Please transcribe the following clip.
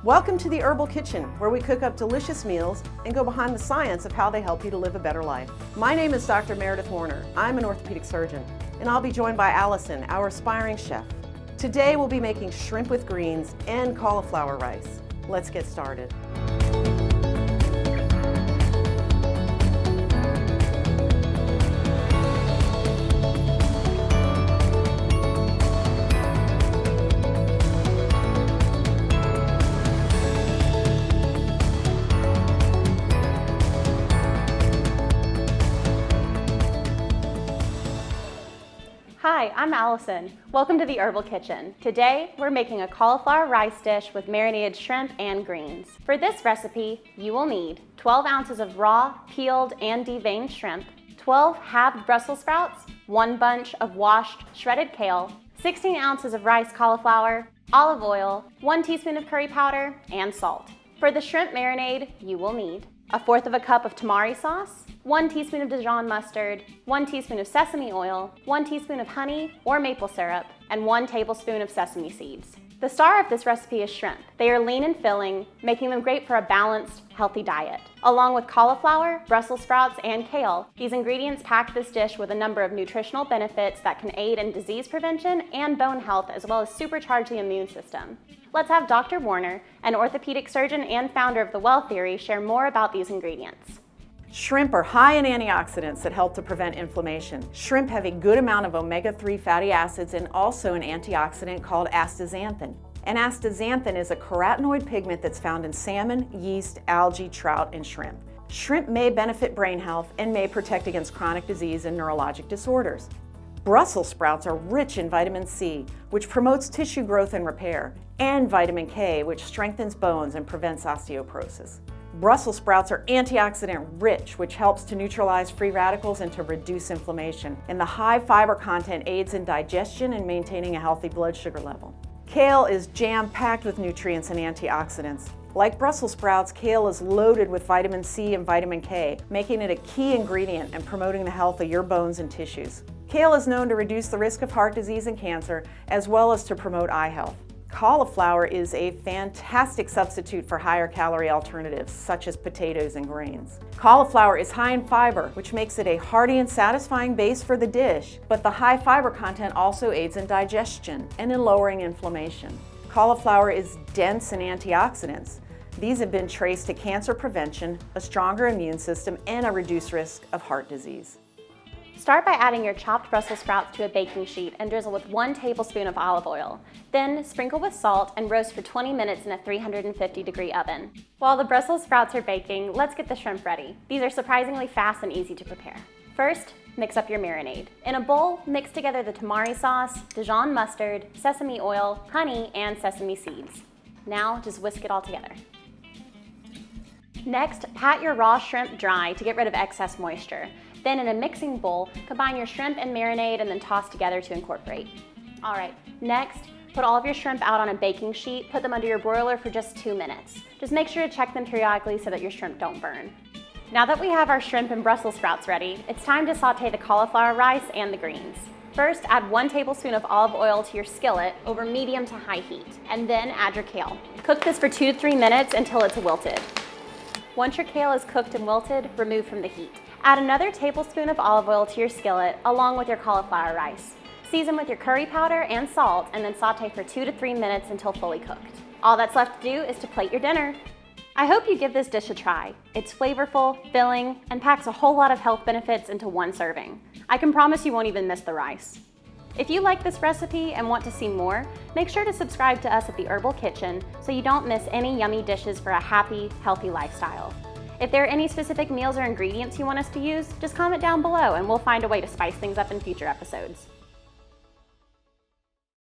Welcome to the Herbal Kitchen, where we cook up delicious meals and go behind the science of how they help you to live a better life. My name is Dr. Meredith Warner. I'm an orthopedic surgeon, and I'll be joined by Allison, our aspiring chef. Today we'll be making shrimp with greens and cauliflower rice. Let's get started. Hi, I'm Allison. Welcome to the Herbal Kitchen. Today, we're making a cauliflower rice dish with marinated shrimp and greens. For this recipe, you will need 12 ounces of raw, peeled, and deveined shrimp, 12 halved Brussels sprouts, 1 bunch of washed shredded kale, 16 ounces of rice cauliflower, olive oil, 1 teaspoon of curry powder, and salt. For the shrimp marinade, you will need 1/4 cup of tamari sauce, 1 teaspoon of Dijon mustard, 1 teaspoon of sesame oil, 1 teaspoon of honey or maple syrup, and 1 tablespoon of sesame seeds. The star of this recipe is shrimp. They are lean and filling, making them great for a balanced, healthy diet. Along with cauliflower, Brussels sprouts, and kale, these ingredients pack this dish with a number of nutritional benefits that can aid in disease prevention and bone health, as well as supercharge the immune system. Let's have Dr. Warner, an orthopedic surgeon and founder of the Well Theory, share more about these ingredients. Shrimp are high in antioxidants that help to prevent inflammation. Shrimp have a good amount of omega-3 fatty acids and also an antioxidant called astaxanthin. And astaxanthin is a carotenoid pigment that's found in salmon, yeast, algae, trout, and shrimp. Shrimp may benefit brain health and may protect against chronic disease and neurologic disorders. Brussels sprouts are rich in vitamin C, which promotes tissue growth and repair, and vitamin K, which strengthens bones and prevents osteoporosis. Brussels sprouts are antioxidant rich, which helps to neutralize free radicals and to reduce inflammation. And the high fiber content aids in digestion and maintaining a healthy blood sugar level. Kale is jam-packed with nutrients and antioxidants. Like Brussels sprouts, kale is loaded with vitamin C and vitamin K, making it a key ingredient in promoting the health of your bones and tissues. Kale is known to reduce the risk of heart disease and cancer, as well as to promote eye health. Cauliflower is a fantastic substitute for higher calorie alternatives, such as potatoes and grains. Cauliflower is high in fiber, which makes it a hearty and satisfying base for the dish, but the high fiber content also aids in digestion and in lowering inflammation. Cauliflower is dense in antioxidants. These have been traced to cancer prevention, a stronger immune system, and a reduced risk of heart disease. Start by adding your chopped Brussels sprouts to a baking sheet and drizzle with 1 tablespoon of olive oil. Then sprinkle with salt and roast for 20 minutes in a 350-degree oven. While the Brussels sprouts are baking, let's get the shrimp ready. These are surprisingly fast and easy to prepare. First, mix up your marinade. In a bowl, mix together the tamari sauce, Dijon mustard, sesame oil, honey, and sesame seeds. Now just whisk it all together. Next, pat your raw shrimp dry to get rid of excess moisture. Then in a mixing bowl, combine your shrimp and marinade and then toss together to incorporate. All right, next, put all of your shrimp out on a baking sheet, put them under your broiler for just 2 minutes. Just make sure to check them periodically so that your shrimp don't burn. Now that we have our shrimp and Brussels sprouts ready, it's time to saute the cauliflower rice and the greens. First, add 1 tablespoon of olive oil to your skillet over medium to high heat, and then add your kale. Cook this for 2 to 3 minutes until it's wilted. Once your kale is cooked and wilted, remove from the heat. Add another tablespoon of olive oil to your skillet along with your cauliflower rice. Season with your curry powder and salt and then saute for 2 to 3 minutes until fully cooked. All that's left to do is to plate your dinner. I hope you give this dish a try. It's flavorful, filling, and packs a whole lot of health benefits into 1 serving. I can promise you won't even miss the rice. If you like this recipe and want to see more, make sure to subscribe to us at the Herbal Kitchen so you don't miss any yummy dishes for a happy, healthy lifestyle. If there are any specific meals or ingredients you want us to use, just comment down below and we'll find a way to spice things up in future episodes.